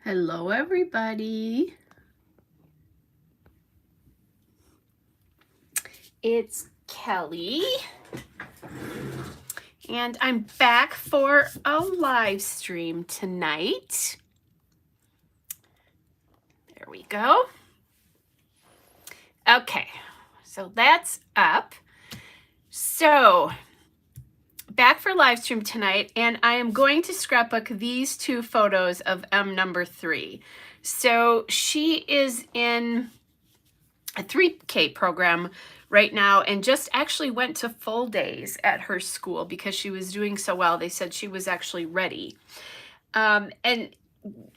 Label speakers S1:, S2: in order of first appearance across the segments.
S1: Hello, everybody. It's Kelly, and I'm back for a live stream tonight. There we go. Okay, so that's up. So, back for live stream tonight, and I am going to scrapbook these two photos of M number 3. So, she is in a 3K program right now and just actually went to full days at her school because she was doing so well. They said she was actually ready. And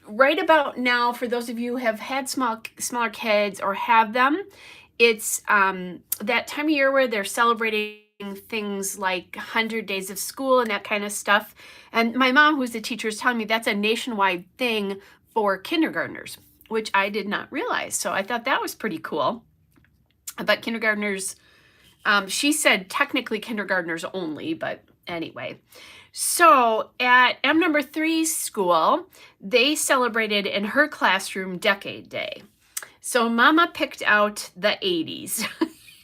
S1: right about now, for those of you who have had smaller kids or have them, it's that time of year where they're celebrating things like 100 days of school and that kind of stuff. And my mom, who's a teacher, is telling me that's a nationwide thing for kindergartners, which I did not realize. So I thought that was pretty cool. But kindergartners, she said technically kindergartners only, but anyway. So at M number 3's school, they celebrated in her classroom Decade Day. So Mama picked out the 80s.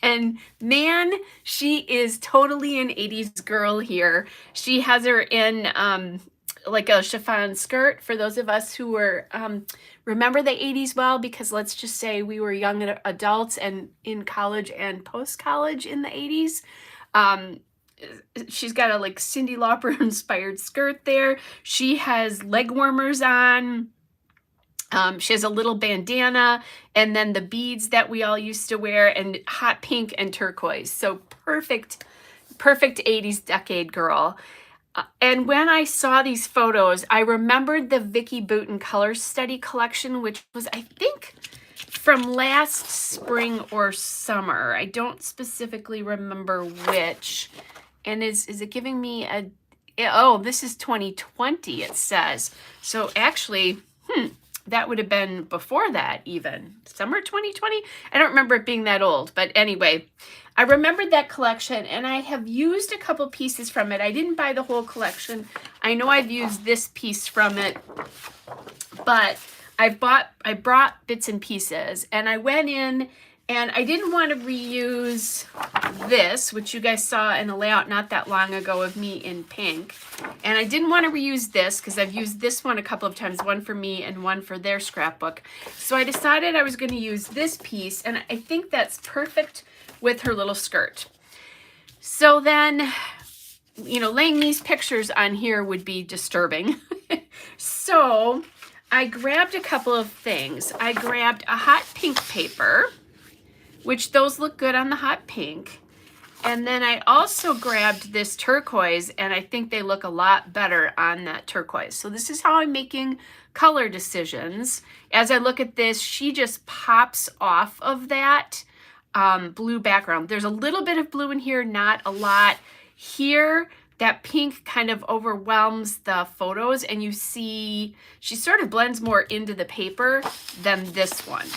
S1: And man, she is totally an 80s girl here. She has her in like a chiffon skirt for those of us who were remember the 80s well, because let's just say we were young adults and in college and post-college in the 80s. She's got a like Cyndi Lauper inspired skirt there. She has leg warmers on. She has a little bandana and then the beads that we all used to wear and hot pink and turquoise. So perfect 80s decade girl. And when I saw these photos, I remembered the Vicki Boutin Color Study collection, which was, I think, from last spring or summer. I don't specifically remember which. And is it giving me a, oh, this is 2020, it says. So actually, that would have been before that even. Summer 2020? I don't remember it being that old. But anyway, I remembered that collection and I have used a couple pieces from it. I didn't buy the whole collection. I know I've used this piece from it, but I brought bits and pieces, and I went in and I didn't want to reuse this, which you guys saw in a layout not that long ago of me in pink. And I didn't want to reuse this because I've used this one a couple of times, one for me and one for their scrapbook. So I decided I was going to use this piece, and I think that's perfect with her little skirt. So then, you know, laying these pictures on here would be disturbing. So I grabbed a couple of things. I grabbed a hot pink paper, which those look good on the hot pink. And then I also grabbed this turquoise, and I think they look a lot better on that turquoise. So this is how I'm making color decisions. As I look at this, she just pops off of that blue background. There's a little bit of blue in here, not a lot. Here, that pink kind of overwhelms the photos, and you see she sort of blends more into the paper than this one.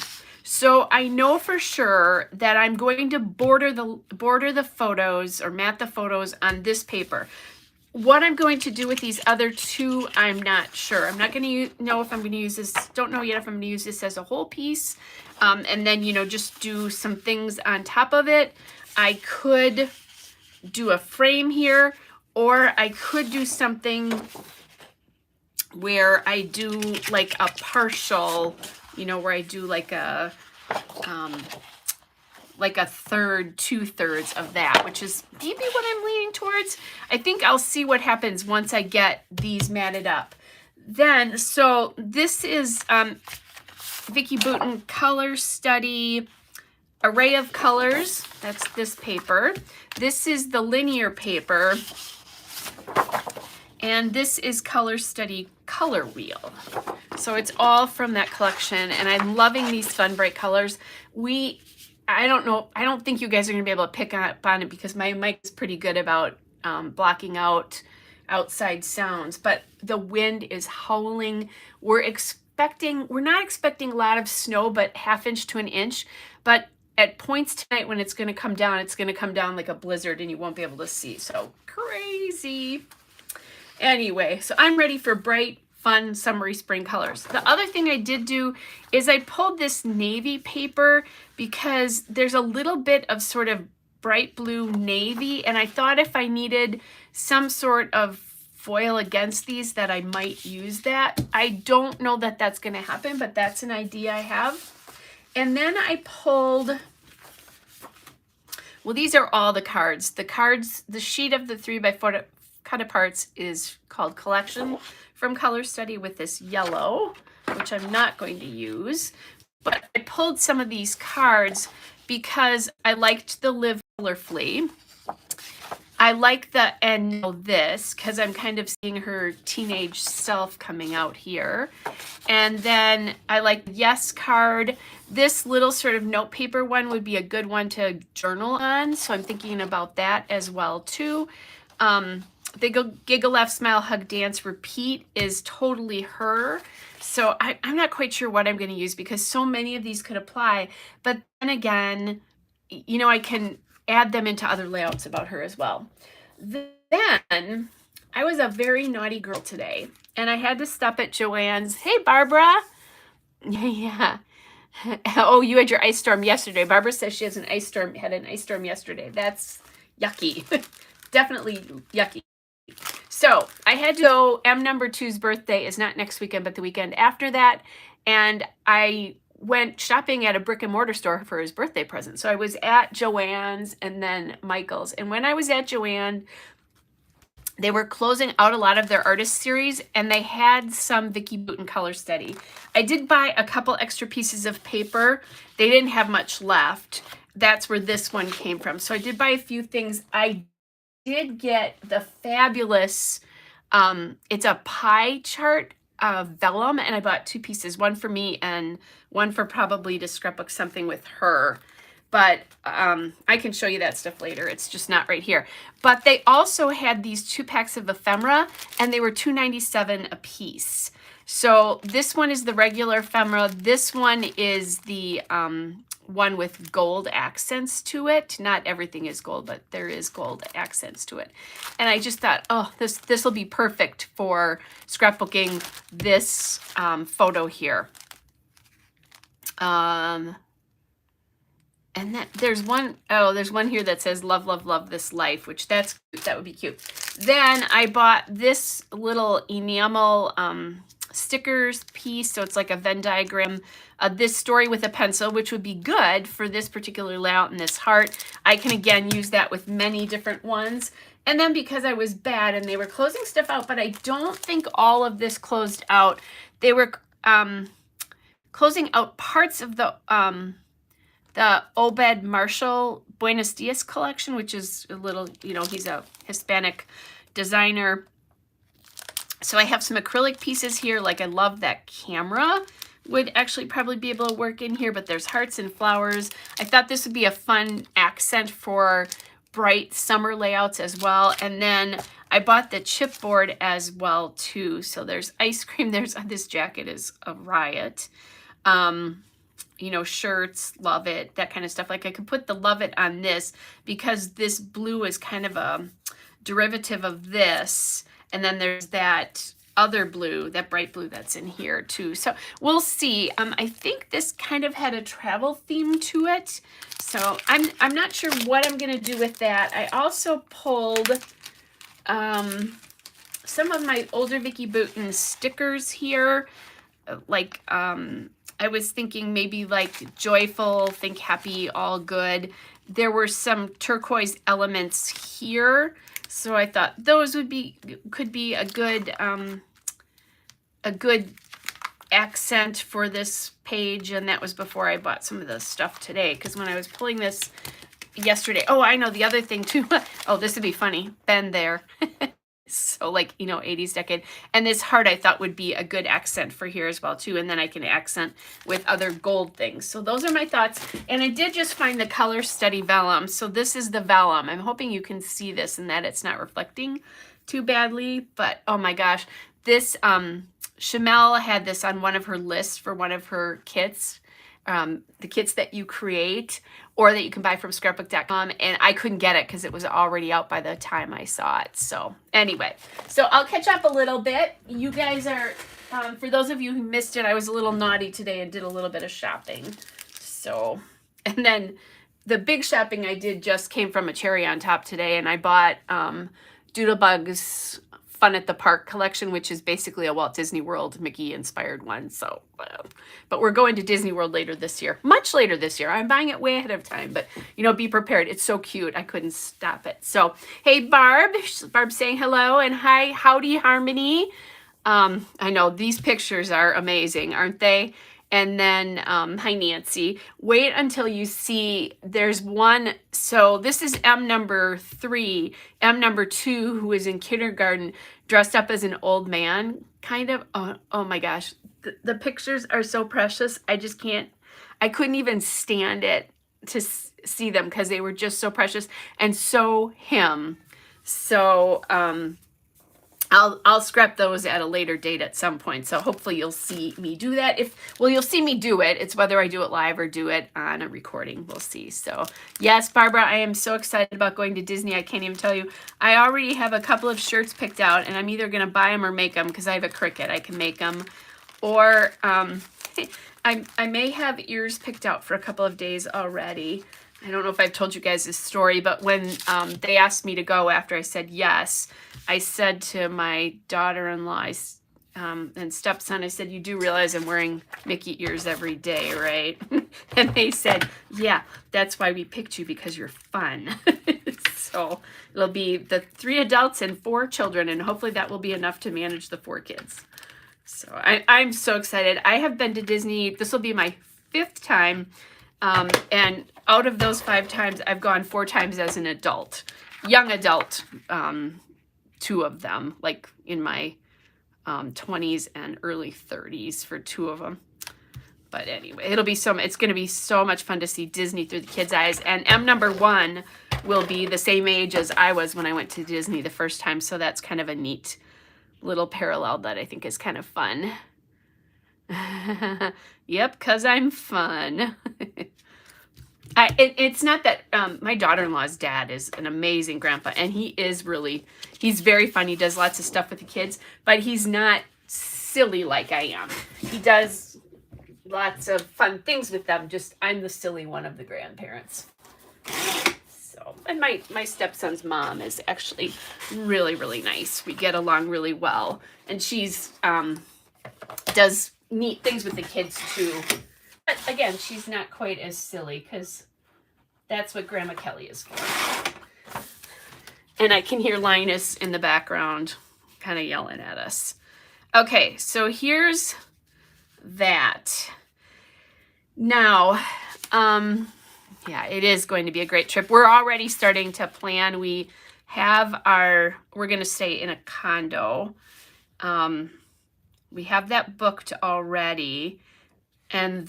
S1: So I know for sure that I'm going to border the photos or mat the photos on this paper. What I'm going to do with these other two, I'm not sure. I'm not going to know if I'm going to use this. Don't know yet if I'm going to use this as a whole piece. And then, you know, just do some things on top of it. I could do a frame here, or I could do something where I do like a partial, you know, where I do like a third, 2/3 of that, which is maybe what I'm leaning towards. I think I'll see what happens once I get these matted up. Then, so this is Vicki Boutin Color Study Array of Colors. That's this paper. This is the linear paper. And this is Color Study Color Wheel. So it's all from that collection, and I'm loving these fun, bright colors. I don't know, I don't think you guys are gonna be able to pick up on it because my mic is pretty good about blocking out outside sounds, but the wind is howling. We're not expecting a lot of snow, but 1/2 inch to 1 inch, but at points tonight when it's gonna come down, it's gonna come down like a blizzard and you won't be able to see, so crazy. Anyway, so I'm ready for bright, fun summery spring colors. The other thing I did do is I pulled this navy paper because there's a little bit of sort of bright blue navy, and I thought if I needed some sort of foil against these that I might use that. I don't know that that's going to happen, but that's an idea I have. And then I pulled, well, these are all the cards. The sheet of the 3x4 cut aparts is called Collection from Color Study with this yellow, which I'm not going to use. But I pulled some of these cards because I liked the Live Colorfully. I like the and this because I'm kind of seeing her teenage self coming out here. And then I like the Yes card. This little sort of note paper one would be a good one to journal on. So I'm thinking about that as well too. The Giggle, Laugh, Smile, Hug, Dance, Repeat is totally her. So I'm not quite sure what I'm going to use because so many of these could apply. But then again, you know, I can add them into other layouts about her as well. Then I was a very naughty girl today and I had to stop at Joann's. Hey, Barbara. Yeah. Oh, you had your ice storm yesterday. Barbara says she has had an ice storm yesterday. That's yucky. Definitely yucky. So I had to go. M number 2's birthday is not next weekend, but the weekend after that. And I went shopping at a brick and mortar store for his birthday present. So I was at Joann's and then Michael's. And when I was at Joann, they were closing out a lot of their artist series and they had some Vicki Boutin Color Study. I did buy a couple extra pieces of paper. They didn't have much left. That's where this one came from. So I did buy a few things. I did get the fabulous, it's a pie chart vellum, and I bought 2 pieces, one for me and one for probably to scrapbook something with her. But I can show you that stuff later. It's just not right here. But they also had these 2 packs of ephemera, and they were $2.97 a piece. So this one is the regular ephemera. This one is the one with gold accents to it. Not everything is gold, but there is gold accents to it. And I just thought, oh, this will be perfect for scrapbooking this photo here. And then there's one here that says love, love, love this life, which that would be cute. Then I bought this little enamel stickers piece. So it's like a Venn diagram, this story with a pencil, which would be good for this particular layout and this heart. I can again use that with many different ones. And then because I was bad and they were closing stuff out, but I don't think all of this closed out. They were closing out parts of the Obed Marshall Buenos Dias collection, which is a little, you know, he's a Hispanic designer. So I have some acrylic pieces here. Like I love that camera would actually probably be able to work in here, but there's hearts and flowers. I thought this would be a fun accent for bright summer layouts as well. And then I bought the chipboard as well too. So there's ice cream. There's this jacket is a riot. You know, shirts, love it, that kind of stuff. Like I could put the love it on this because this blue is kind of a derivative of this. And then there's that other blue, that bright blue that's in here too. So we'll see. I think this kind of had a travel theme to it. So I'm not sure what I'm going to do with that. I also pulled some of my older Vicki Boutin stickers here. Like I was thinking maybe like joyful, think happy, all good. There were some turquoise elements here. So I thought those could be a good accent for this page. And that was before I bought some of the stuff today. Because when I was pulling this yesterday, oh, I know the other thing too. Oh, this would be funny. Been there. So like, you know, 80s decade. And this heart I thought would be a good accent for here as well too. And then I can accent with other gold things. So those are my thoughts. And I did just find the Color Study vellum. So this is the vellum. I'm hoping you can see this and that it's not reflecting too badly. But oh my gosh, this Shamel had this on one of her lists for one of her kits. the kits that you create or that you can buy from scrapbook.com, and I couldn't get it because it was already out by the time I saw it. So anyway, so I'll catch up a little bit. You guys are, for those of you who missed it, I was a little naughty today and did a little bit of shopping. So, and then the big shopping I did just came from a cherry on top today, and I bought Doodlebug's Fun at the Park collection, which is basically a Walt Disney World Mickey inspired one. So, but we're going to Disney World later this year, much later this year. I'm buying it way ahead of time, but you know, be prepared. It's so cute. I couldn't stop it. So, hey, Barb's saying hello and hi, howdy, Harmony. I know these pictures are amazing, aren't they? And then, hi, Nancy. Wait until you see, there's one. So this is M number 3, M number 2, who is in kindergarten, dressed up as an old man, kind of. Oh my gosh. The pictures are so precious. I just can't, I couldn't even stand it to see them because they were just so precious and so him. So, I'll scrap those at a later date at some point. So hopefully you'll see me do that. You'll see me do it. It's whether I do it live or do it on a recording. We'll see. So yes, Barbara, I am so excited about going to Disney. I can't even tell you. I already have a couple of shirts picked out, and I'm either going to buy them or make them because I have a Cricut. I can make them. Or I may have ears picked out for a couple of days already. I don't know if I've told you guys this story, but when they asked me to go after I said yes, I said to my daughter-in-law and stepson, I said, you do realize I'm wearing Mickey ears every day, right? And they said, yeah, that's why we picked you, because you're fun. So it'll be the 3 adults and 4 children, and hopefully that will be enough to manage the 4 kids. So I'm so excited. I have been to Disney. This will be my 5th time. And out of those 5 times, I've gone 4 times as an adult, young adult, 2 of them, like in my 20s and early 30s for 2 of them. But anyway, it's going to be so much fun to see Disney through the kids' eyes. And M number 1 will be the same age as I was when I went to Disney the first time. So that's kind of a neat little parallel that I think is kind of fun. Yep, because I'm fun. It's not that my daughter-in-law's dad is an amazing grandpa, and he's very fun. He does lots of stuff with the kids, but he's not silly like I am. He does lots of fun things with them. Just I'm the silly one of the grandparents. So, and my stepson's mom is actually really, really nice. We get along really well, and she's does neat things with the kids too. But again, she's not quite as silly because that's what Grandma Kelly is for. And I can hear Linus in the background kind of yelling at us. Okay, so here's that. Now, yeah, it is going to be a great trip. We're already starting to plan. We're going to stay in a condo. We have that booked already. And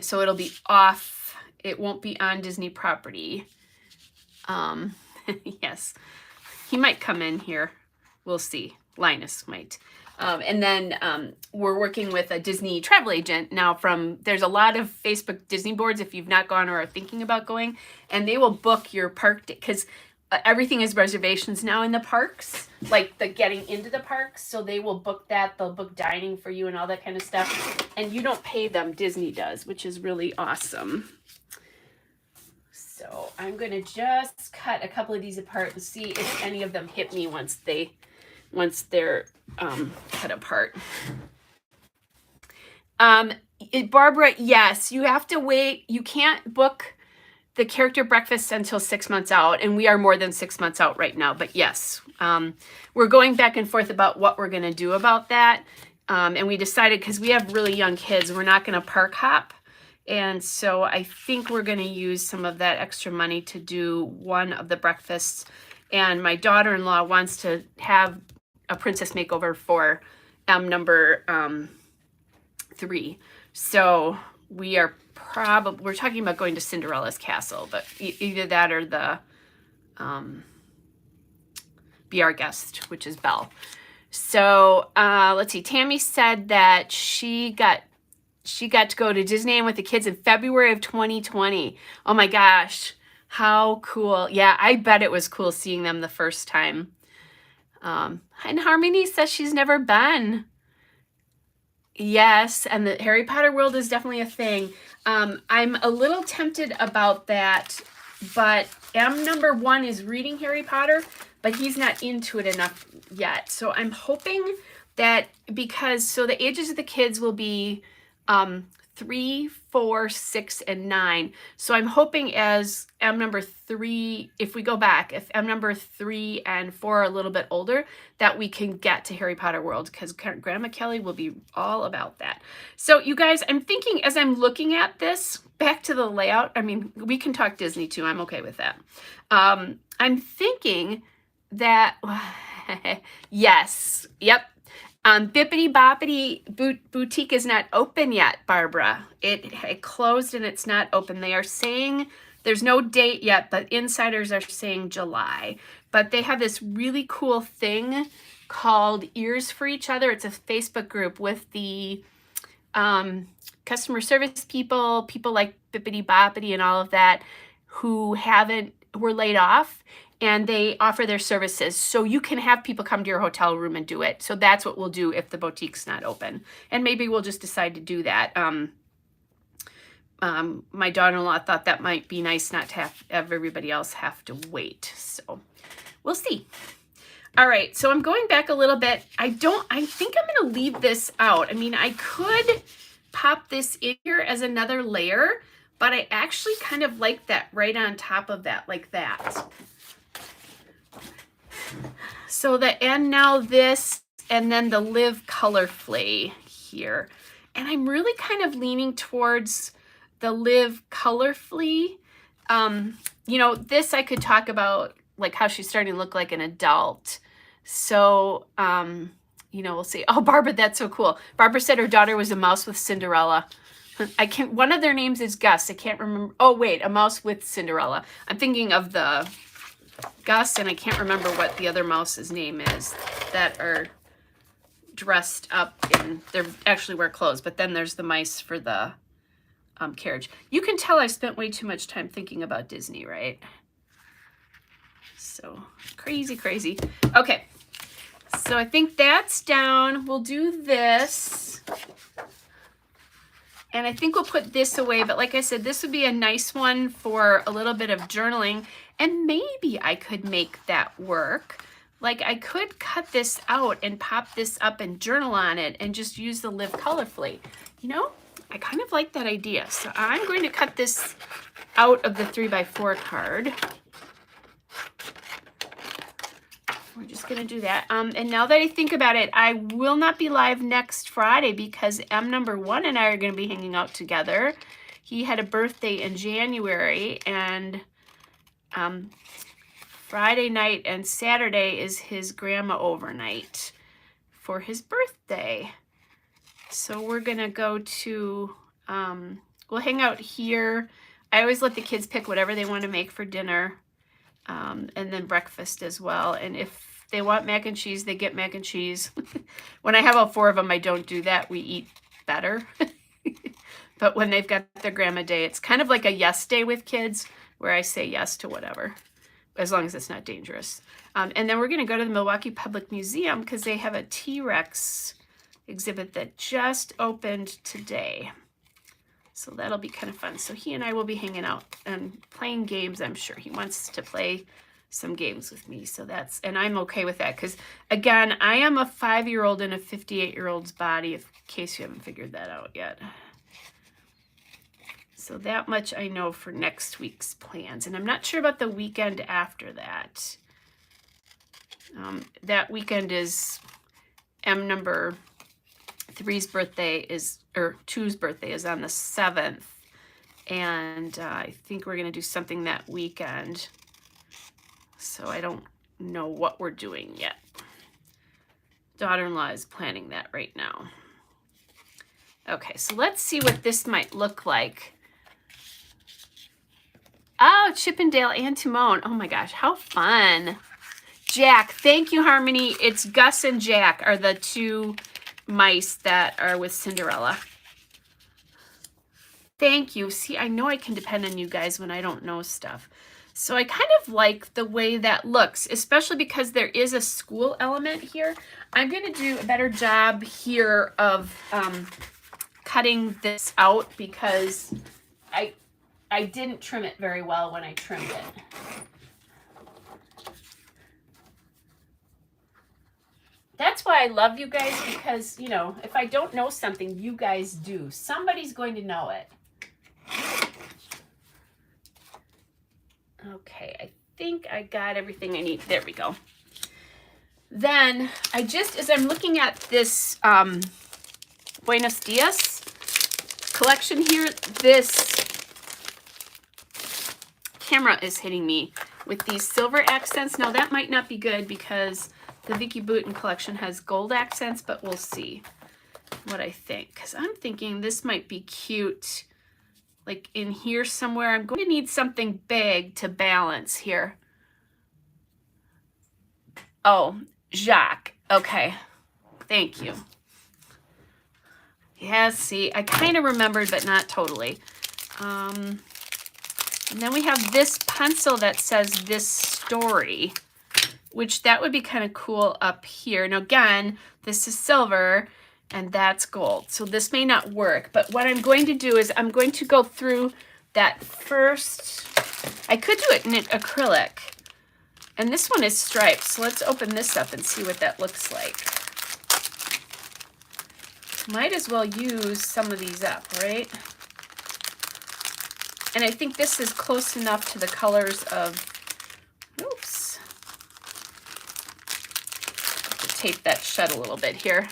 S1: so it'll be off. It won't be on Disney property. Yes, he might come in here. We'll see. Linus might. And then we're working with a Disney travel agent now. There's a lot of Facebook Disney boards if you've not gone or are thinking about going, and they will book your park because everything is reservations now in the parks, like the getting into the parks. So they will book that. They'll book dining for you and all that kind of stuff. And you don't pay them. Disney does, which is really awesome. So I'm going to just cut a couple of these apart and see if any of them hit me once they're cut apart. Barbara, yes, you have to wait. You can't book the character breakfast until 6 months out, and we are more than 6 months out right now. But yes, we're going back and forth about what we're going to do about that. And we decided, because we have really young kids, we're not going to park hop. And so I think we're going to use some of that extra money to do one of the breakfasts. And my daughter-in-law wants to have a princess makeover for number 3. So we're talking about going to Cinderella's castle, but either that or the Be Our Guest, which is Belle. So let's see. Tammy said that she got to go to Disneyland with the kids in February of 2020. Oh my gosh, how cool. Yeah, I bet it was cool seeing them the first time. And Harmony says she's never been. Yes, and the Harry Potter world is definitely a thing. I'm a little tempted about that, but number 1 is reading Harry Potter, but he's not into it enough yet. So I'm hoping that so the ages of the kids will be 3, 4, 6, and 9. So I'm hoping as number 3, if we go back, if number 3 and 4 are a little bit older, that we can get to Harry Potter World, because Grandma Kelly will be all about that. So you guys, I'm thinking as I'm looking at this, back to the layout, I mean, we can talk Disney too. I'm okay with that. I'm thinking that, yes, yep. Bippity Boppity Boutique is not open yet, Barbara. It closed and it's not open. They are saying there's no date yet, but insiders are saying July. But they have this really cool thing called Ears for Each Other. It's a Facebook group with the customer service people like Bippity Boppity and all of that who were laid off. And they offer their services. So you can have people come to your hotel room and do it. So that's what we'll do if the boutique's not open. And maybe we'll just decide to do that. My daughter-in-law thought that might be nice not to have everybody else have to wait. So we'll see. All right, so I'm going back a little bit. I think I'm gonna leave this out. I mean, I could pop this in here as another layer, but I actually kind of like that right on top of that, like that. So and now this, and then the Live Colorfully here. And I'm really kind of leaning towards the Live Colorfully. You know, this I could talk about, like how she's starting to look like an adult. So, you know, we'll see. Oh, Barbara, that's so cool. Barbara said her daughter was a mouse with Cinderella. One of their names is Gus. I can't remember. Oh, wait, a mouse with Cinderella. I'm thinking of the Gus, and I can't remember what the other mouse's name is that are dressed up in, they actually wear clothes, but then there's the mice for the carriage. You can tell I spent way too much time thinking about Disney, right? So crazy, crazy. Okay, so I think that's down. We'll do this. And I think we'll put this away, but like I said, this would be a nice one for a little bit of journaling, and maybe I could make that work. Like I could cut this out and pop this up and journal on it and just use the Live Colorfully. You know, I kind of like that idea. So I'm going to cut this out of the 3x4 card. We're just going to do that. And now that I think about it, I will not be live next Friday because number 1 and I are going to be hanging out together. He had a birthday in January, and Friday night and Saturday is his grandma overnight for his birthday. So we're going to go to, we'll hang out here. I always let the kids pick whatever they want to make for dinner. And then breakfast as well. And if they want mac and cheese, they get mac and cheese. When I have all 4 of them, I don't do that. We eat better. But when they've got their grandma day, it's kind of like a yes day with kids where I say yes to whatever, as long as it's not dangerous. And then we're going to go to the Milwaukee Public Museum because they have a T-Rex exhibit that just opened today. So that'll be kind of fun. So he and I will be hanging out and playing games. I'm sure he wants to play some games with me. So and I'm okay with that because, again, I am a 5-year-old in a 58-year-old's body, in case you haven't figured that out yet. So that much I know for next week's plans. And I'm not sure about the weekend after that. That weekend is number 3's birthday is, or 2's birthday is on the 7th. And I think we're going to do something that weekend. So I don't know what we're doing yet. Daughter-in-law is planning that right now. Okay, so let's see what this might look like. Oh, Chippendale and Timon. Oh my gosh, how fun. Jack. Thank you, Harmony. It's Gus and Jack are the two mice that are with Cinderella. Thank you. See, I know I can depend on you guys when I don't know stuff. So I kind of like the way that looks, especially because there is a school element here. I'm going to do a better job here of cutting this out because I didn't trim it very well when I trimmed it. That's why I love you guys, because, you know, if I don't know something, you guys do. Somebody's going to know it. Okay, I think I got everything I need. There we go. Then I just, as I'm looking at this Buenos Dias collection here, this camera is hitting me with these silver accents. Now that might not be good because the Vicki Boutin collection has gold accents, but we'll see what I think. Because I'm thinking this might be cute, like in here somewhere. I'm going to need something big to balance here. Oh, Jacques. Okay. Thank you. Yeah, see, I kind of remembered, but not totally. And then we have this pencil that says This Story, which that would be kind of cool up here. Now again, this is silver and that's gold. So this may not work, but what I'm going to do is I'm going to go through that first. I could do it in acrylic, and this one is striped. So let's open this up and see what that looks like. Might as well use some of these up, right? And I think this is close enough to the colors of, oops. Tape that shut a little bit here.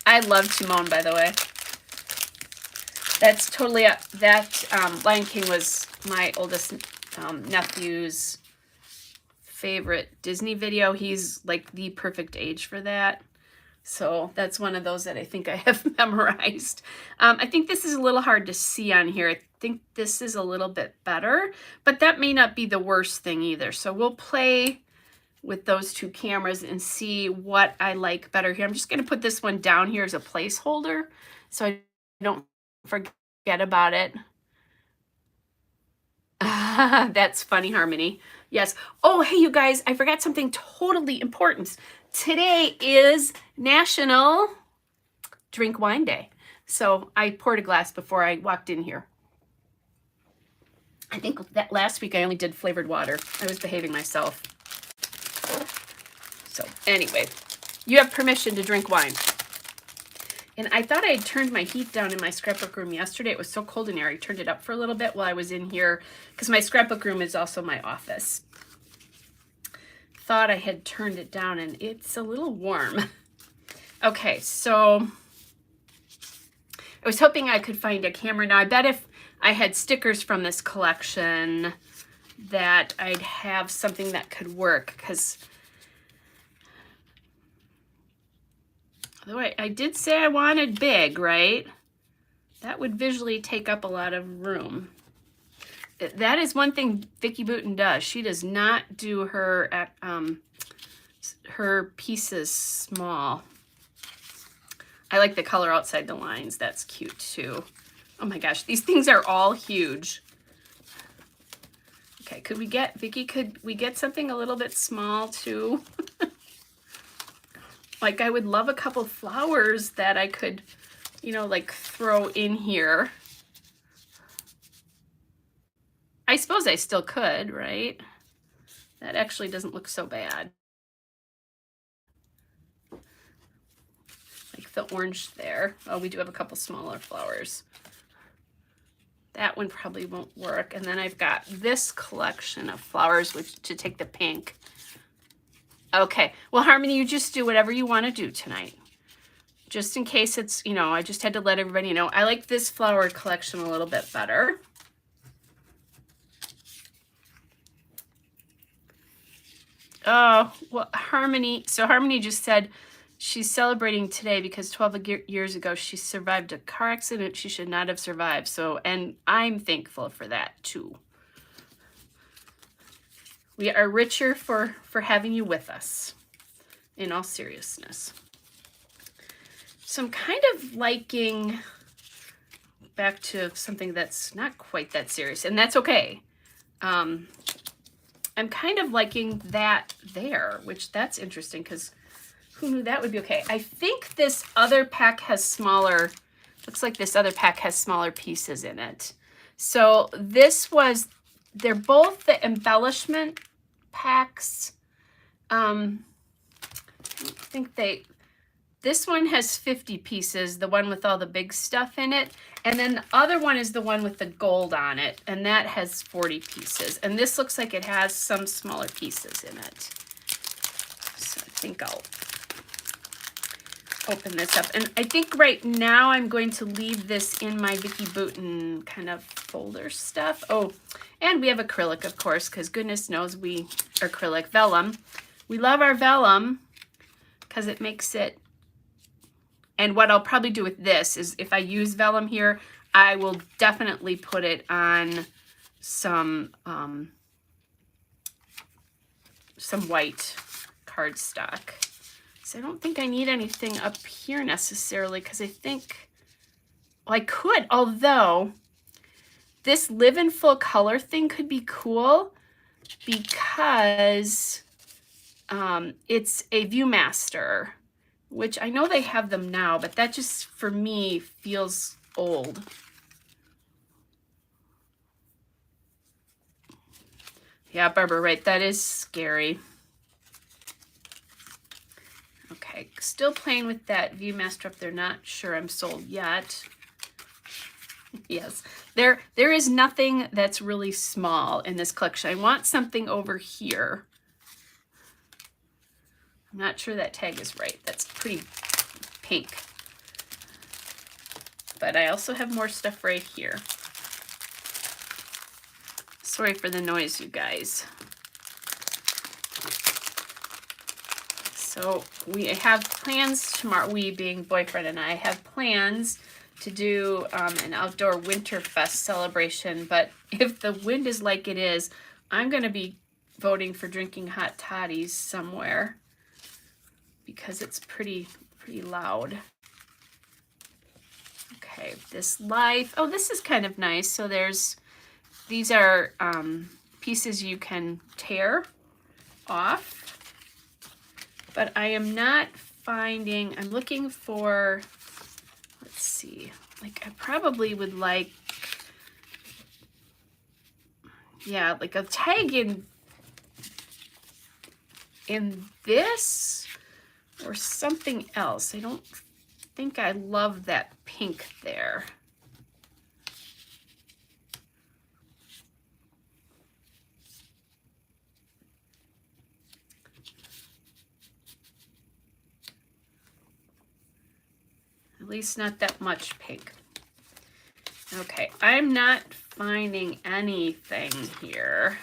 S1: I love Timon, by the way. That's totally that Lion King was my oldest nephew's favorite Disney video. He's like the perfect age for that. So that's one of those that I think I have memorized. I think this is a little hard to see on here. I think this is a little bit better, but that may not be the worst thing either. So we'll play with those two cameras and see what I like better here. I'm just going to put this one down here as a placeholder so I don't forget about it. That's funny, Harmony. Yes. Oh, hey, you guys, I forgot something totally important. Today is National Drink Wine Day. So I poured a glass before I walked in here. I think that last week I only did flavored water. I was behaving myself. So anyway, you have permission to drink wine. And I thought I had turned my heat down in my scrapbook room yesterday. It was so cold in here. I turned it up for a little bit while I was in here because my scrapbook room is also my office. Thought I had turned it down and it's a little warm. Okay, so I was hoping I could find a camera. Now I bet if I had stickers from this collection that I'd have something that could work, because although I did say I wanted big, right? That would visually take up a lot of room. That is one thing Vicki Boutin does. She does not do her pieces small. I like the color outside the lines. That's cute too. Oh my gosh, these things are all huge. Okay, could we get, Vicki, could we get something a little bit small too? Like I would love a couple flowers that I could, you know, like throw in here. I suppose I still could, right? That actually doesn't look so bad. Like the orange there. Oh, we do have a couple smaller flowers. That one probably won't work. And then I've got this collection of flowers, which to take the pink. Okay, well, Harmony, you just do whatever you want to do tonight. Just in case it's, you know, I just had to let everybody know. I like this flower collection a little bit better. Oh, well, Harmony, so Harmony just said she's celebrating today because 12 years ago she survived a car accident she should not have survived. So, and I'm thankful for that too. We are richer for having you with us, in all seriousness. So I'm kind of liking, back to something that's not quite that serious, and that's okay. I'm kind of liking that there, which that's interesting because who knew that would be okay. I think this other pack has smaller, looks like this other pack has smaller pieces in it. So this was, they're both the embellishment packs. I think this one has 50 pieces, the one with all the big stuff in it. And then the other one is the one with the gold on it, and that has 40 pieces. And this looks like it has some smaller pieces in it. So I think I'll open this up. And I think right now I'm going to leave this in my Vicky Boutin kind of folder stuff. Oh, and we have acrylic, of course, because goodness knows we acrylic vellum. We love our vellum because it makes it. And what I'll probably do with this is if I use vellum here, I will definitely put it on some white cardstock. So I don't think I need anything up here necessarily because I think, well, I could, although this live in full color thing could be cool because it's a Viewmaster, which I know they have them now, but that just, for me, feels old. Yeah, Barbara, right, that is scary. Okay, still playing with that Viewmaster up there, not sure I'm sold yet. Yes, there is nothing that's really small in this collection. I want something over here. I'm not sure that tag is right. That's pretty pink. But I also have more stuff right here. Sorry for the noise, you guys. So we have plans tomorrow, we being boyfriend and I have plans to do an outdoor Winterfest celebration. But if the wind is like it is, I'm going to be voting for drinking hot toddies somewhere, because it's pretty loud. Okay, this life. Oh, this is kind of nice. So these are pieces you can tear off. But I am not finding, I'm looking for, let's see, like I probably would like, yeah, like a tag in this or something else. I don't think I love that pink there. At least not that much pink. Okay, I'm not finding anything here.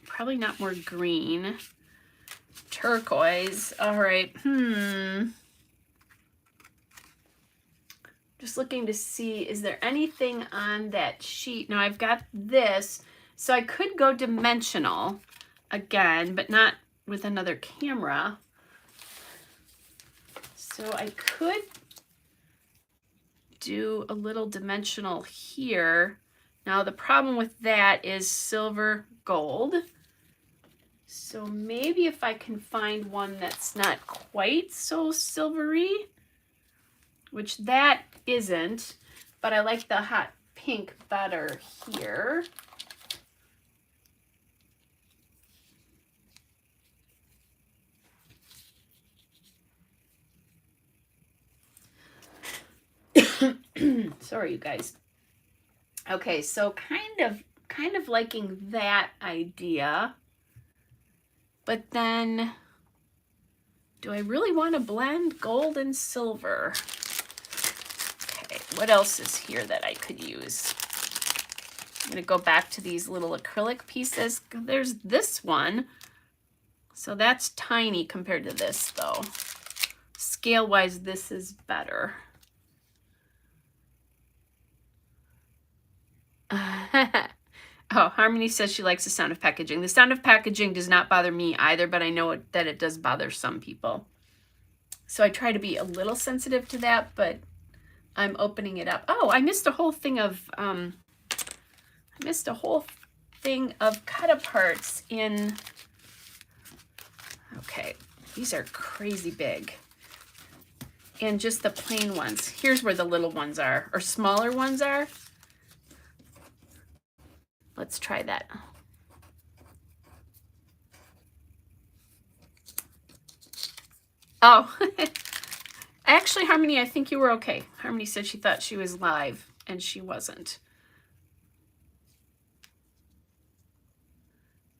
S1: Probably not more green. Turquoise. All right. Just looking to see, is there anything on that sheet? Now I've got this, so I could go dimensional again, but not with another camera. So I could do a little dimensional here. Now the problem with that is silver gold. So maybe if I can find one that's not quite so silvery, which that isn't, but I like the hot pink better here. Sorry, you guys. Okay, so kind of liking that idea. But then, do I really want to blend gold and silver? Okay, what else is here that I could use? I'm going to go back to these little acrylic pieces. There's this one. So that's tiny compared to this, though. Scale-wise, this is better. Oh, Harmony says she likes the sound of packaging. The sound of packaging does not bother me either, but I know that it does bother some people. So I try to be a little sensitive to that, but I'm opening it up. Oh, I missed a whole thing of cut aparts in. Okay, these are crazy big. And just the plain ones. Here's where the little ones are, or smaller ones are. Let's try that. Oh, actually, Harmony, I think you were okay. Harmony said she thought she was live, and she wasn't.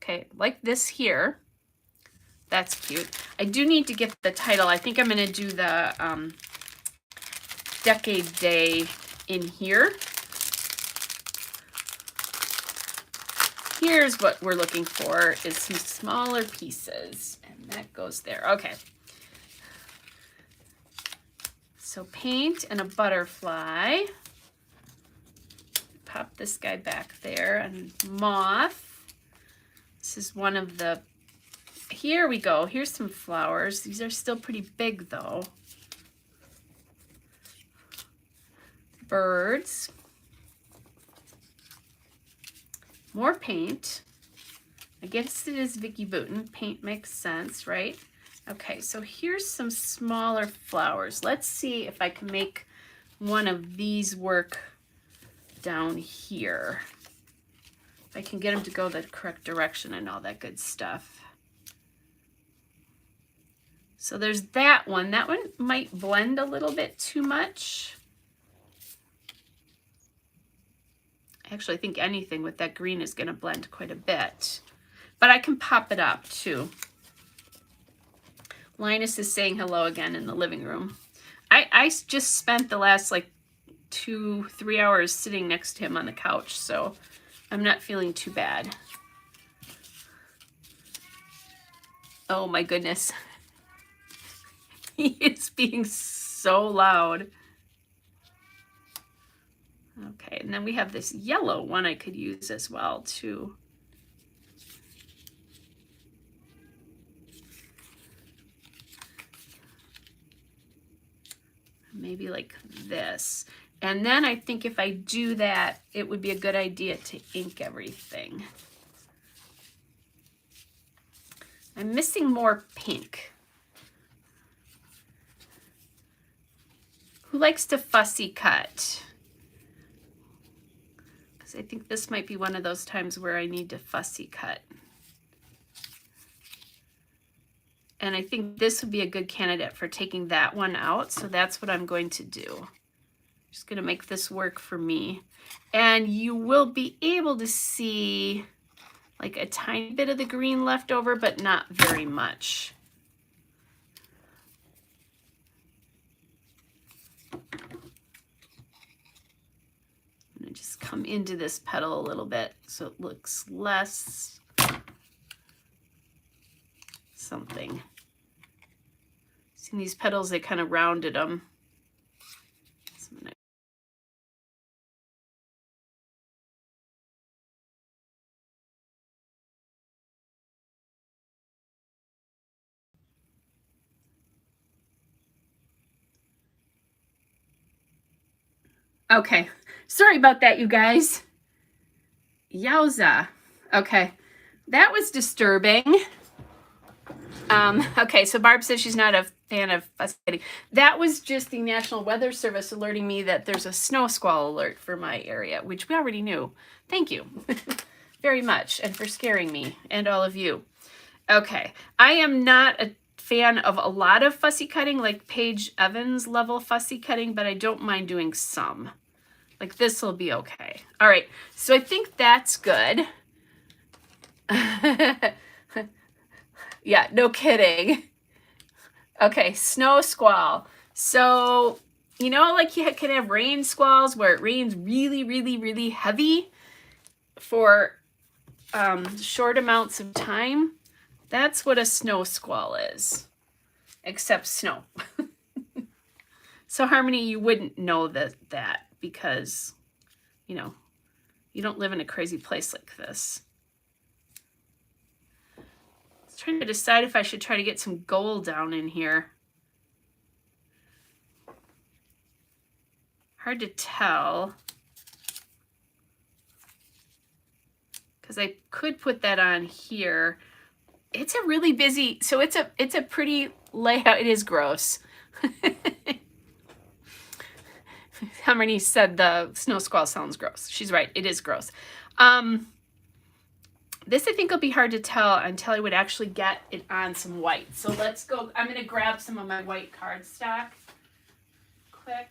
S1: Okay, like this here. That's cute. I do need to get the title. I think I'm going to do the Decade Day in here. Here's what we're looking for, is some smaller pieces. And that goes there. Okay. So paint and a butterfly. Pop this guy back there. And moth. This is one of the... Here we go. Here's some flowers. These are still pretty big, though. Birds. More paint. I guess it is Vicky Booten. Paint makes sense, right? Okay, so here's some smaller flowers. Let's see if I can make one of these work down here. If I can get them to go the correct direction and all that good stuff. So there's that one. That one might blend a little bit too much. Actually, I think anything with that green is going to blend quite a bit. But I can pop it up too. Linus is saying hello again in the living room. I just spent the last like 2-3 hours sitting next to him on the couch, so I'm not feeling too bad. Oh my goodness. He is being so loud. Okay, and then we have this yellow one I could use as well too. Maybe like this. And then I think if I do that, it would be a good idea to ink everything. I'm missing more pink. Who likes to fussy cut? Because I think this might be one of those times where I need to fussy cut. And I think this would be a good candidate for taking that one out. So that's what I'm going to do. Just going to make this work for me. And you will be able to see like a tiny bit of the green left over, but not very much. I'm going to just come into this petal a little bit so it looks less something. See these petals, they kind of rounded them. So I'm gonna... Okay, sorry about that, you guys. Yowza. Okay, that was disturbing. Okay, so Barb says she's not a fan of fussy cutting. That was just the National Weather Service alerting me that there's a snow squall alert for my area, which we already knew. Thank you very much, and for scaring me and all of you. Okay, I am not a fan of a lot of fussy cutting, like Paige Evans level fussy cutting, but I don't mind doing some. Like this will be okay. All right, so I think that's good. Yeah, no kidding. Okay, snow squall. So, you know, like you can have rain squalls where it rains really, really, really heavy for short amounts of time. That's what a snow squall is, except snow. So Harmony, you wouldn't know that because, you you don't live in a crazy place like this. I was trying to decide if I should try to get some gold down in here. Hard to tell. Because I could put that on here. It's a really busy, so it's a pretty layout. It is gross. Harmony said the snow squall sounds gross. She's right, it is gross. This I think will be hard to tell until I would actually get it on some white. So let's go, I'm gonna grab some of my white cardstock quick.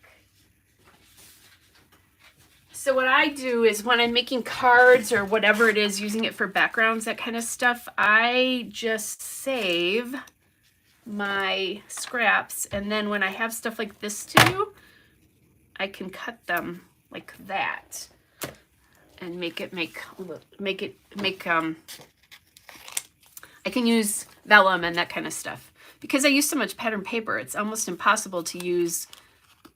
S1: So what I do is when I'm making cards or whatever it is, using it for backgrounds, that kind of stuff, I just save my scraps, and then when I have stuff like this to do, I can cut them like that and I can use vellum and that kind of stuff. Because I use so much pattern paper, it's almost impossible to use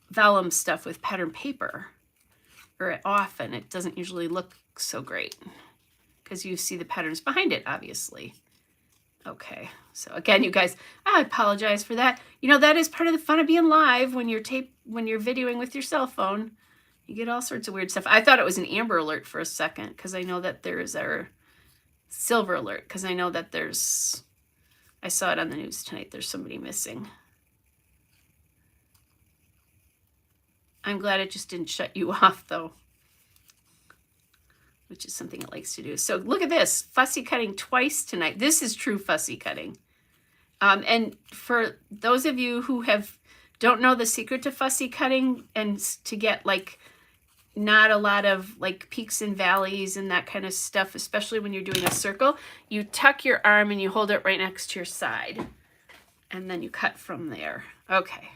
S1: vellum stuff with pattern paper. Or often, it doesn't usually look so great because you see the patterns behind it, obviously. Okay, so again, you guys, I apologize for that. You know, that is part of the fun of being live when you're videoing with your cell phone. You get all sorts of weird stuff. I thought it was an Amber Alert for a second because I know that there is our Silver Alert because I know that there's, I saw it on the news tonight, there's somebody missing. I'm glad it just didn't shut you off though, which is something it likes to do. So look at this, fussy cutting twice tonight. This is true fussy cutting. And for those of you who don't know the secret to fussy cutting and to get like not a lot of like peaks and valleys and that kind of stuff, especially when you're doing a circle, you tuck your arm and you hold it right next to your side and then you cut from there. Okay.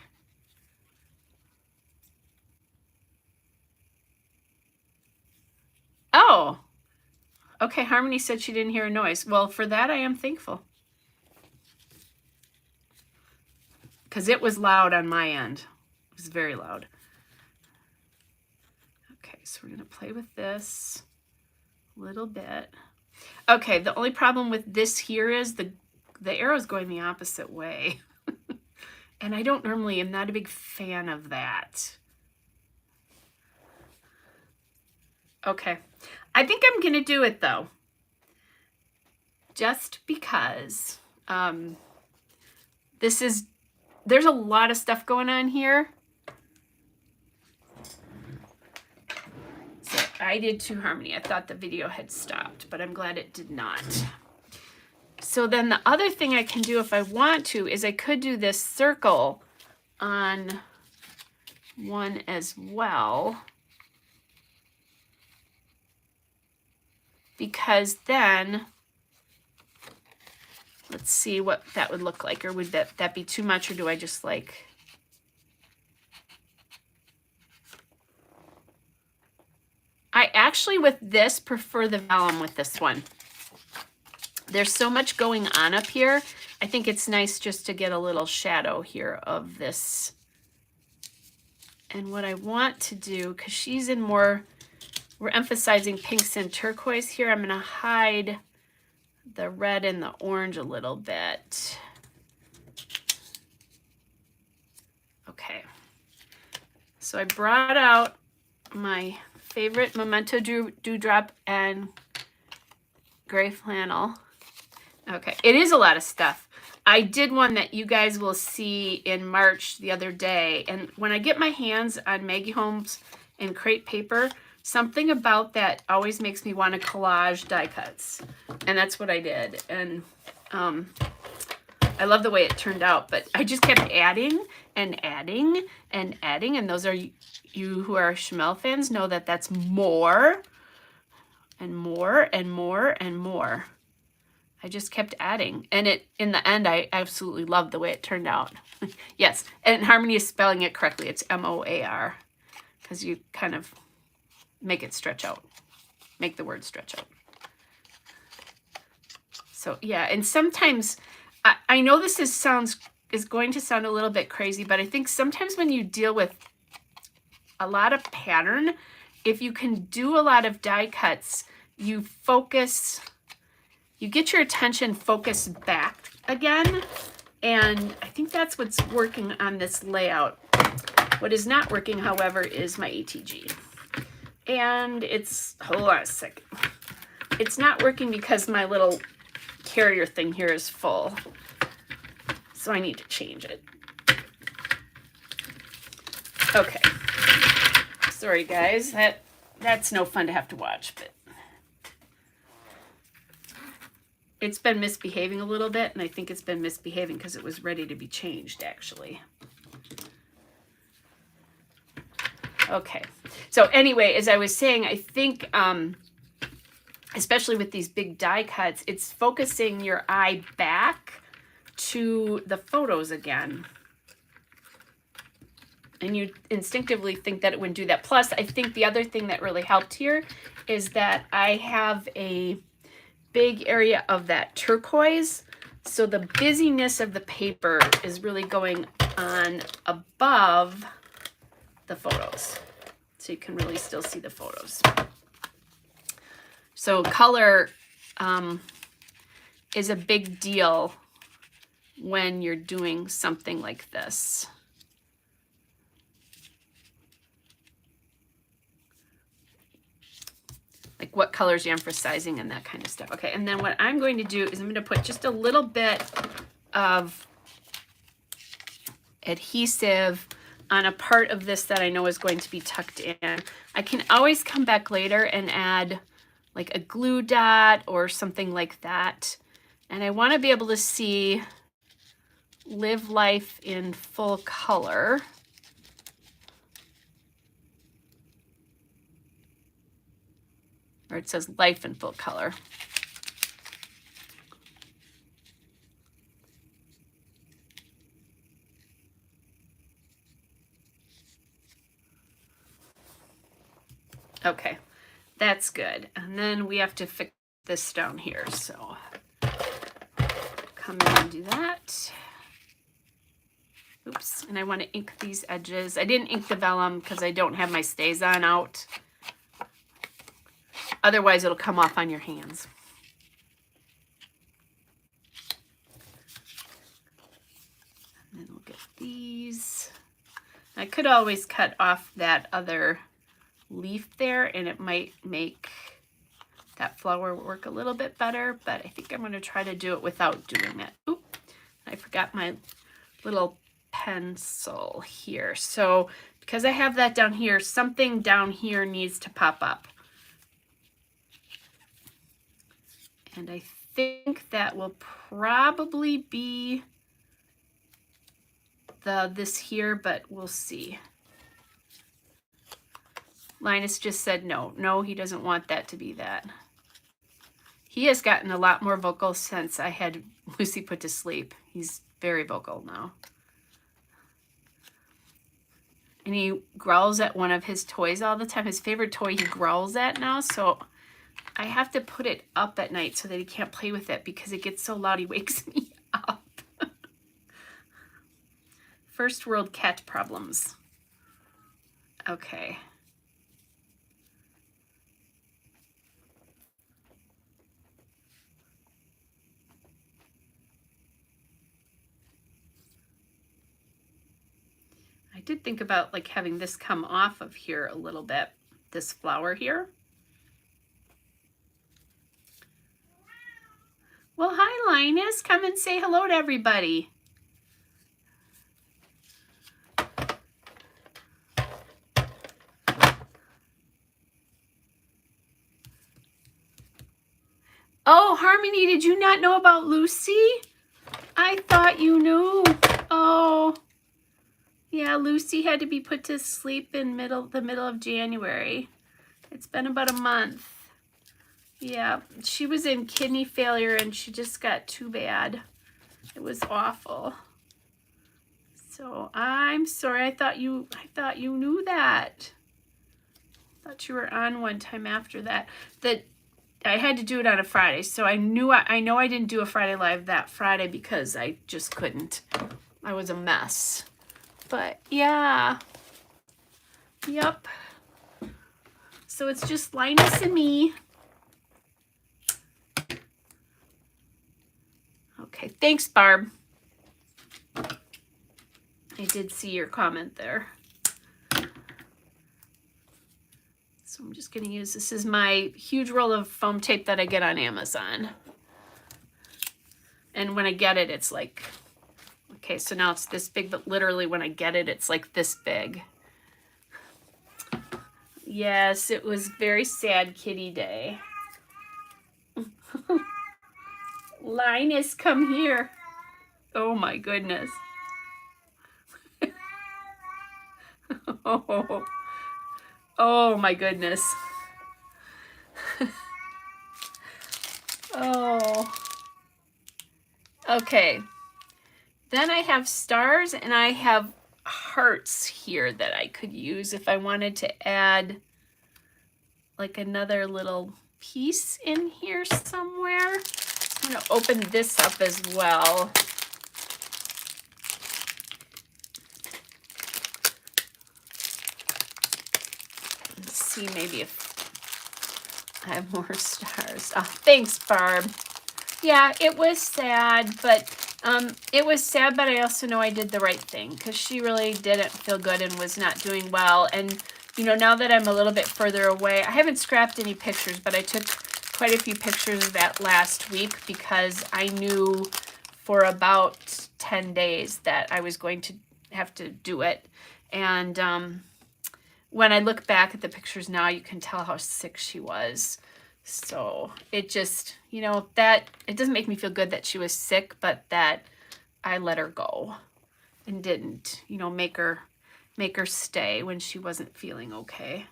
S1: Oh, okay. Harmony said she didn't hear a noise. Well, for that, I am thankful. Because it was loud on my end. It was very loud. Okay, so we're going to play with this a little bit. Okay, the only problem with this here is the arrow's going the opposite way. And I don't normally, I'm not a big fan of that. Okay, I think I'm gonna do it though, just because there's a lot of stuff going on here. So I did too, Harmony. I thought the video had stopped, but I'm glad it did not. So then the other thing I can do if I want to is I could do this circle on one as well. Because then, let's see what that would look like. Or would that be too much, or do I just like... I actually, with this, prefer the vellum with this one. There's so much going on up here. I think it's nice just to get a little shadow here of this. And what I want to do, because she's in more... We're emphasizing pinks and turquoise here. I'm going to hide the red and the orange a little bit. Okay. So I brought out my favorite Memento Dewdrop and gray flannel. Okay. It is a lot of stuff. I did one that you guys will see in March the other day. And when I get my hands on Maggie Holmes and crepe paper, something about that always makes me want to collage die cuts. And that's what I did. And I love the way it turned out, but I just kept adding and adding and adding. And those are you who are Chamel fans know that that's more and more and more and more. I just kept adding. And in the end, I absolutely loved the way it turned out. Yes. And Harmony is spelling it correctly. It's M-O-A-R, because you kind of make it stretch out. Make the word stretch out. So yeah, and sometimes I know this is going to sound a little bit crazy, but I think sometimes when you deal with a lot of pattern if you can do a lot of die cuts, you focus, you get your attention focused back again. And I think that's what's working on this layout. What is not working, however, is my ATG. And it's, hold on a second. It's not working because my little carrier thing here is full. So I need to change it. Okay. Sorry guys, that's no fun to have to watch, but it's been misbehaving a little bit, and I think it's been misbehaving because it was ready to be changed actually. Okay. So anyway, as I was saying, I think especially with these big die cuts, it's focusing your eye back to the photos again. And you instinctively think that it wouldn't do that. Plus, I think the other thing that really helped here is that I have a big area of that turquoise. So the busyness of the paper is really going on above the photos. So you can really still see the photos. So color is a big deal when you're doing something like this. Like what colors you're emphasizing and that kind of stuff. Okay, and then what I'm going to do is I'm going to put just a little bit of adhesive on a part of this that I know is going to be tucked in. I can always come back later and add like a glue dot or something like that. And I want to be able to see Live Life in full color. Or it says life in full color. Okay, that's good. And then we have to fix this down here. So come in and do that. Oops, and I want to ink these edges. I didn't ink the vellum because I don't have my StazOn out. Otherwise, it'll come off on your hands. And then we'll get these. I could always cut off that other leaf there, and it might make that flower work a little bit better, but I think I'm going to try to do it without doing it. Oop, I forgot my little pencil here. So because I have that down here, something down here needs to pop up. And I think that will probably be this here, but we'll see. Linus just said no, he doesn't want that to be that. He has gotten a lot more vocal since I had Lucy put to sleep. He's very vocal now. And he growls at one of his toys all the time. His favorite toy he growls at now, so I have to put it up at night so that he can't play with it because it gets so loud he wakes me up. First world cat problems. Okay. I did think about like having this come off of here a little bit, this flower here. Well, hi, Linus. Come and say hello to everybody. Oh, Harmony, did you not know about Lucy? I thought you knew. Oh, yeah, Lucy had to be put to sleep in the middle of January. It's been about a month. Yeah, she was in kidney failure and she just got too bad. It was awful. So I'm sorry. I thought you knew that. I thought you were on one time after that. I had to do it on a Friday, so I know I didn't do a Friday Live that Friday because I just couldn't. I was a mess. But yeah. Yep. So it's just Linus and me. Okay, thanks, Barb. I did see your comment there. So I'm just going to use, this is my huge roll of foam tape that I get on Amazon. And when I get it, it's like, okay, so now it's this big, but literally when I get it, it's like this big. Yes, it was very sad kitty day. Linus, come here. Oh my goodness. Oh my goodness. Oh. Okay. Then I have stars and I have hearts here that I could use if I wanted to add like another little piece in here somewhere. I'm going to open this up as well. Let's see maybe if I have more stars. Oh, thanks, Barb. Yeah, it was sad, but I also know I did the right thing because she really didn't feel good and was not doing well. And, you know, now that I'm a little bit further away, I haven't scrapped any pictures, but I took quite a few pictures of that last week because I knew for about 10 days that I was going to have to do it. And when I look back at the pictures now, you can tell how sick she was. So it just, you know, that it doesn't make me feel good that she was sick, but that I let her go and didn't, you know, make her stay when she wasn't feeling okay.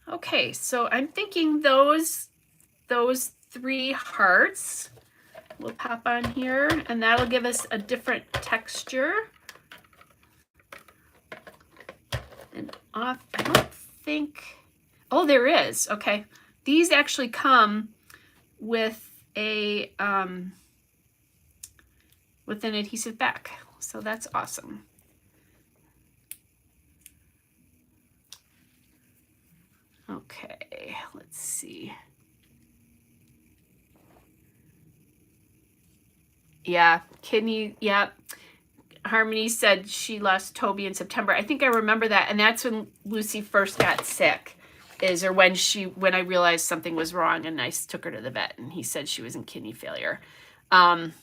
S1: Okay, so I'm thinking those 3 hearts will pop on here, and that'll give us a different texture. And I don't think, oh, there is. Okay, these actually come with a with an adhesive back, so that's awesome. Okay, let's see. Yeah, kidney, yeah. Harmony said she lost Toby in September. I think I remember that, and that's when Lucy first got sick, when I realized something was wrong, and I took her to the vet, and he said she was in kidney failure. And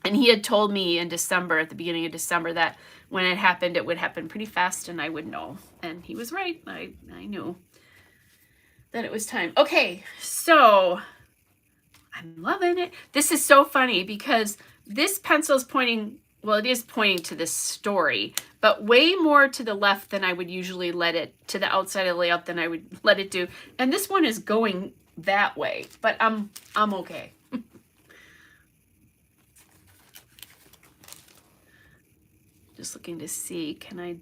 S1: he had told me in December, at the beginning of December, that when it happened, it would happen pretty fast, and I would know. And he was right. I knew that it was time. Okay, so I'm loving it. This is so funny because this pencil is pointing, well, it is pointing to this story, but way more to the left than I would usually let it, to the outside of the layout than I would let it do. And this one is going that way, but I'm okay. Just looking to see, can I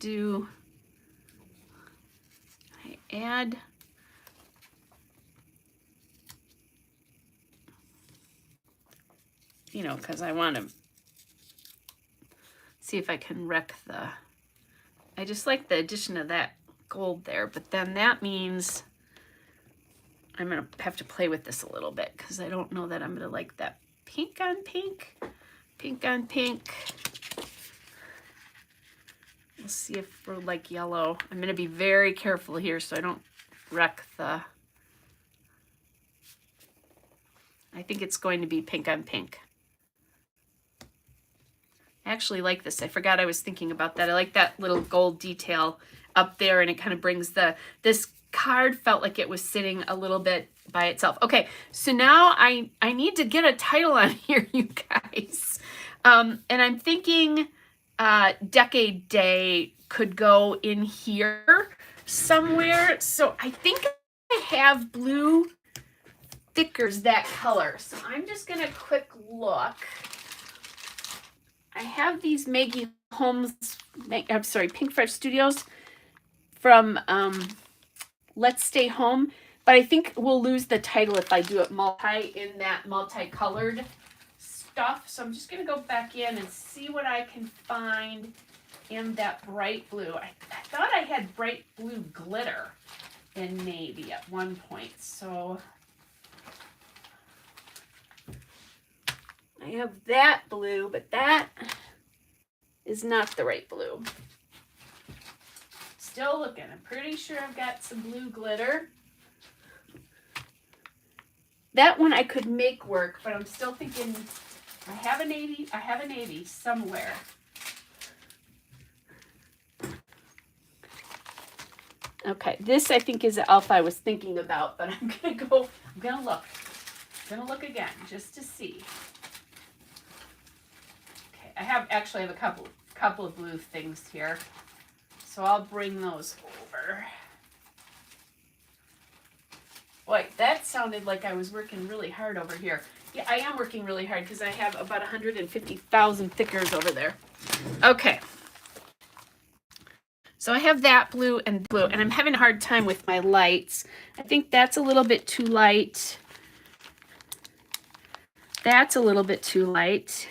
S1: add, you know, because I want to see if I can wreck I just like the addition of that gold there, but then that means I'm going to have to play with this a little bit because I don't know that I'm going to like that pink on pink, pink on pink. We'll see if we're like yellow. I'm going to be very careful here so I don't wreck I think it's going to be pink on pink. I actually like this. I forgot I was thinking about that. I like that little gold detail up there, and it kind of brings this card felt like it was sitting a little bit by itself. Okay, so now I need to get a title on here, you guys. And I'm thinking Decade Day could go in here somewhere. So I think I have blue thickers that color. So I'm just going to quick look. I have these Maggie Holmes, Pink Fresh Studios from Let's Stay Home, but I think we'll lose the title if I do it in that multicolored stuff. So I'm just going to go back in and see what I can find in that bright blue. I thought I had bright blue glitter in navy at one point. So I have that blue, but that is not the right blue. Still looking. I'm pretty sure I've got some blue glitter. That one I could make work, but I'm still thinking I have a navy somewhere. Okay, this I think is the elf I was thinking about, but I'm gonna look again just to see. Okay, I have a couple of blue things here, so I'll bring those over. Boy, that sounded like I was working really hard over here. Yeah, I am working really hard because I have about 150,000 thickers over there. Okay. So I have that blue, and I'm having a hard time with my lights. I think that's a little bit too light. That's a little bit too light.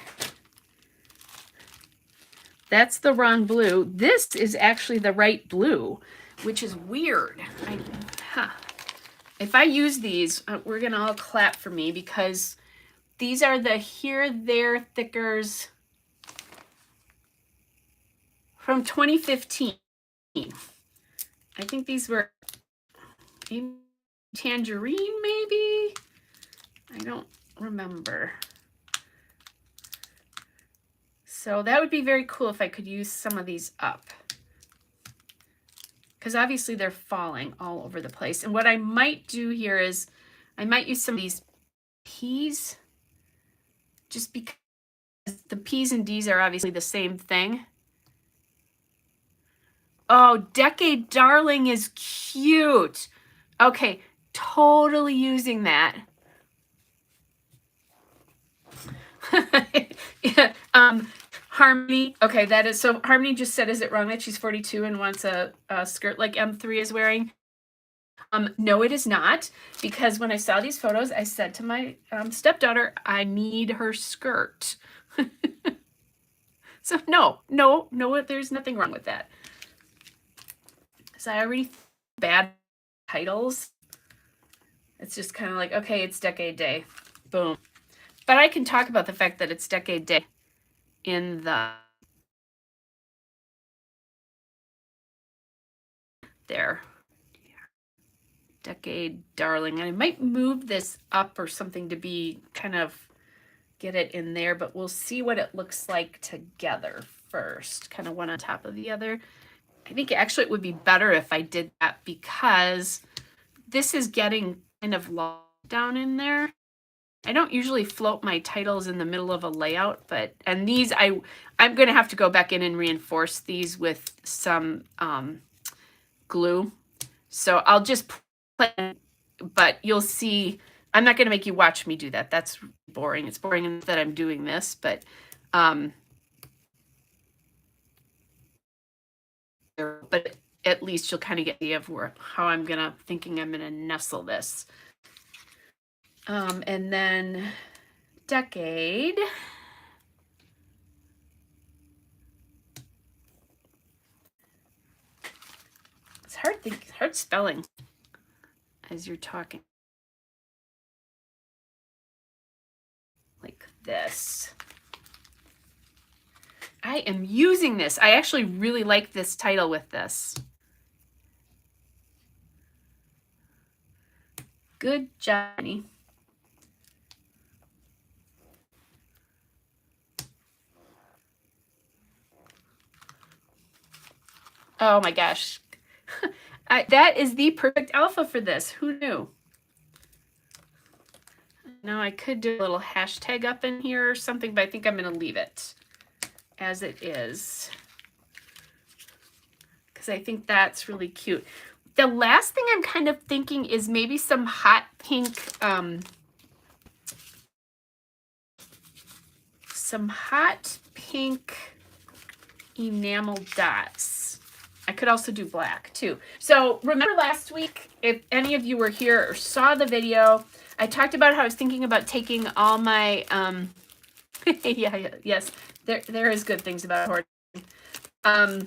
S1: That's the wrong blue. This is actually the right blue, which is weird. If I use these, we're going to all clap for me because these are the Here, There thickers from 2015. I think these were tangerine, maybe? I don't remember. So that would be very cool if I could use some of these up. Because obviously they're falling all over the place. And what I might do here is I might use some of these P's, just because the P's and D's are obviously the same thing. Oh, Decade Darling is cute. Okay, totally using that. Yeah, Harmony. Okay, that is, so Harmony just said, is it wrong that she's 42 and wants a skirt like M3 is wearing? No, it is not, because when I saw these photos, I said to my stepdaughter, I need her skirt. So no, there's nothing wrong with that. So I already bad titles. It's just kind of like, okay, it's Decade Day. Boom. But I can talk about the fact that it's Decade Day in the there. Decade Darling. And I might move this up or something to be kind of get it in there, but we'll see what it looks like together first. Kind of one on top of the other. I think actually it would be better if I did that because this is getting kind of low down in there. I don't usually float my titles in the middle of a layout, but, and these, I'm going to have to go back in and reinforce these with some glue. So I'll just play, but you'll see, I'm not going to make you watch me do that. That's boring. It's boring enough that I'm doing this, but at least you'll kind of get the idea of how I'm thinking I'm gonna nestle this. And then Decade. It's hard spelling as you're talking. Like this. I am using this. I actually really like this title with this. Good job, Annie. Oh my gosh. That is the perfect alpha for this. Who knew? Now I could do a little hashtag up in here or something, but I think I'm going to leave it as it is because I think that's really cute. The last thing I'm kind of thinking is maybe some hot pink, enamel dots. I could also do black too. So remember last week, if any of you were here or saw the video, I talked about how I was thinking about taking all my, yes, there is good things about hoarding. how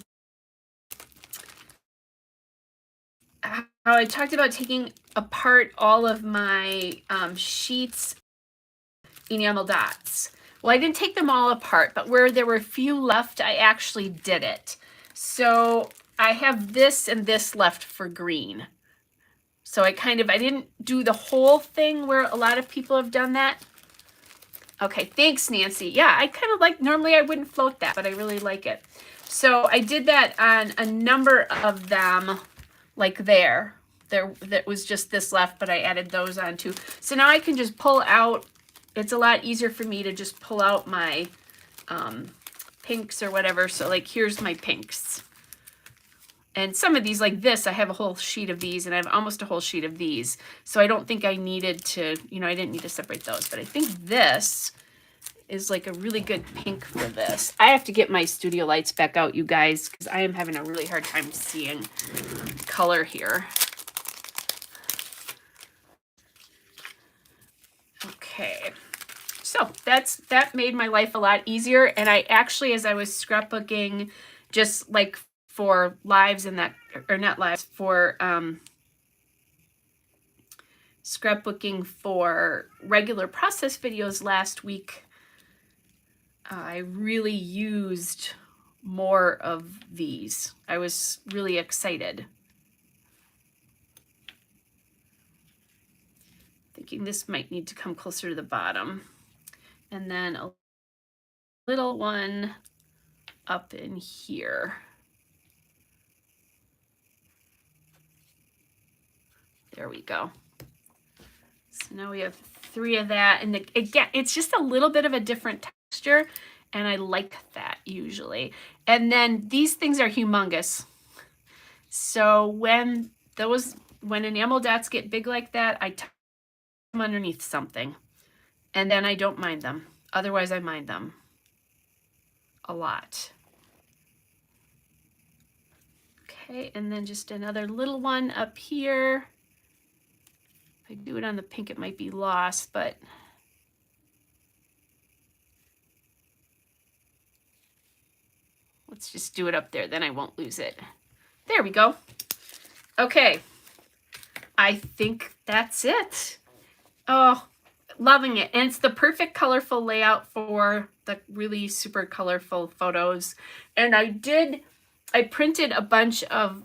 S1: I talked about taking apart all of my sheets enamel dots. Well, I didn't take them all apart, but where there were a few left, I actually did it. So I have this and this left for green. So I didn't do the whole thing where a lot of people have done that. Okay, thanks, Nancy. Yeah, I kind of like, normally I wouldn't float that, but I really like it. So I did that on a number of them, like there. That was just this left, but I added those on too. So now I can just pull out, it's a lot easier for me to just pull out my pinks or whatever. So like, here's my pinks. And some of these, like this, I have a whole sheet of these, and I have almost a whole sheet of these. So I don't think I needed to, I didn't need to separate those. But I think this is like a really good pink for this. I have to get my studio lights back out, you guys, because I am having a really hard time seeing color here. Okay. So that made my life a lot easier. And I actually, as I was scrapbooking, just like for lives and that, or not lives, for scrapbooking for regular process videos last week, I really used more of these. I was really excited. Thinking this might need to come closer to the bottom. And then a little one up in here. There we go. So now we have 3 of that. And again, it's just a little bit of a different texture. And I like that usually. And then these things are humongous. So when enamel dots get big like that, I tuck them underneath something. And then I don't mind them. Otherwise, I mind them a lot. Okay, and then just another little one up here. If I do it on the pink, it might be lost, but let's just do it up there, then I won't lose it. There we go. Okay, I think that's it. Oh, loving it. And it's the perfect colorful layout for the really super colorful photos. And I printed a bunch of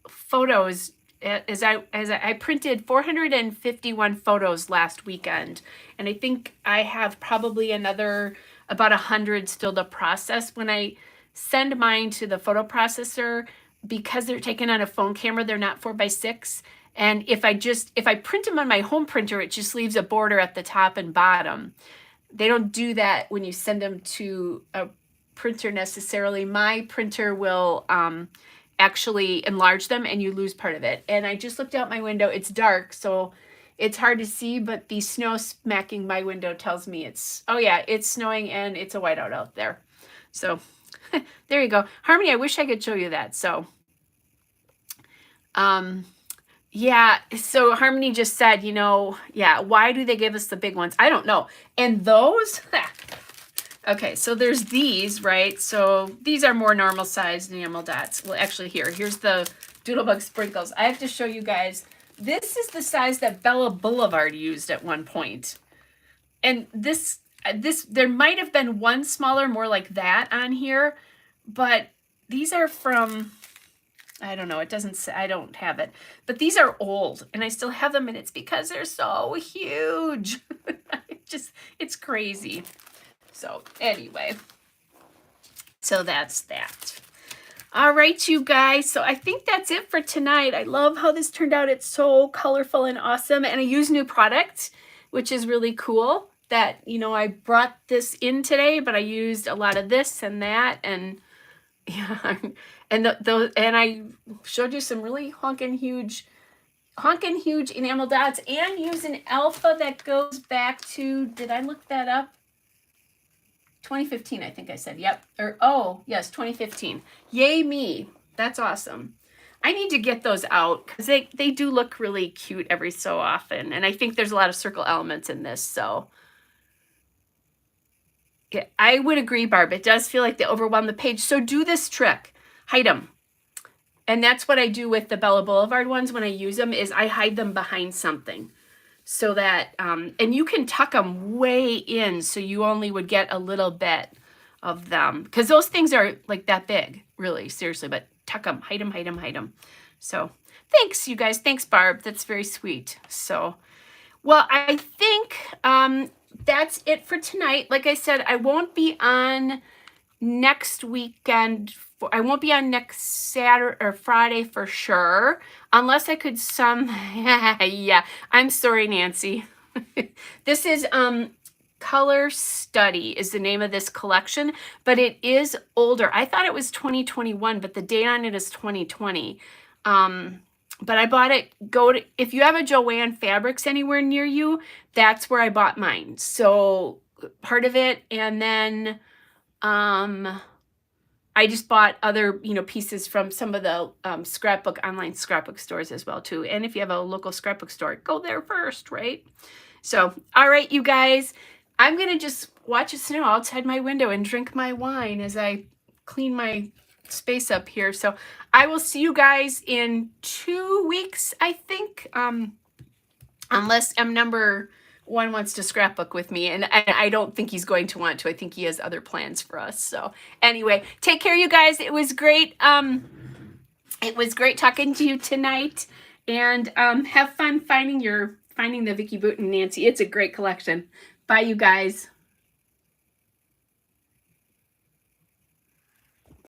S1: photos as I printed 451 photos last weekend. And I think I have probably another about 100 still to process. When I send mine to the photo processor, because they're taken on a phone camera, they're not 4x6. And if I print them on my home printer, it just leaves a border at the top and bottom. They don't do that when you send them to a printer necessarily. My printer will actually enlarge them and you lose part of it. And I just looked out my window. It's dark, so it's hard to see, but the snow smacking my window tells me it's snowing and it's a whiteout out there. So there you go. Harmony, I wish I could show you that. So yeah, so Harmony just said, why do they give us the big ones? I don't know. And those, okay, so there's these, right? So these are more normal sized enamel dots. Well, actually here's the Doodlebug sprinkles. I have to show you guys. This is the size that Bella Boulevard used at one point. And this, there might have been one smaller, more like that on here, but these are from, I don't know, it doesn't say, I don't have it, but these are old and I still have them, and it's because they're so huge. It's crazy. So anyway, so that's that. All right, you guys. So I think that's it for tonight. I love how this turned out. It's so colorful and awesome. And I use new product, which is really cool that, I brought this in today, but I used a lot of this and that. And yeah, and and I showed you some really honkin' huge enamel dots, and use an alpha that goes back to, did I look that up? 2015, I think I said. Yep. Or, oh, yes, 2015. Yay me. That's awesome. I need to get those out because they do look really cute every so often. And I think there's a lot of circle elements in this. So Yeah, I would agree, Barb. It does feel like they overwhelm the page. So do this trick, hide them. And that's what I do with the Bella Boulevard ones when I use them, is I hide them behind something. So that, and you can tuck them way in, so you only would get a little bit of them. Because those things are like that big, really, seriously. But tuck them, hide them, hide them, hide them. So thanks, you guys. Thanks, Barb. That's very sweet. So, well, I think that's it for tonight. Like I said, I won't be on next weekend. I won't be on next Saturday or Friday for sure, unless I could yeah, I'm sorry, Nancy. This is Color Study is the name of this collection, but it is older. I thought it was 2021, but the date on it is 2020. But I bought it, if you have a Joann Fabrics anywhere near you, that's where I bought mine. So part of it, and then I just bought other, pieces from some of the online scrapbook stores as well too. And if you have a local scrapbook store, go there first, right? So, all right, you guys, I'm going to just watch it snow outside my window and drink my wine as I clean my space up here. So I will see you guys in 2 weeks, I think, unless number 1 wants to scrapbook with me, and I don't think he's going to want to. I think he has other plans for us. So anyway, take care, you guys. It was great. It was great talking to you tonight, and have fun finding the Vicki Boot and Nancy. It's a great collection. Bye, you guys.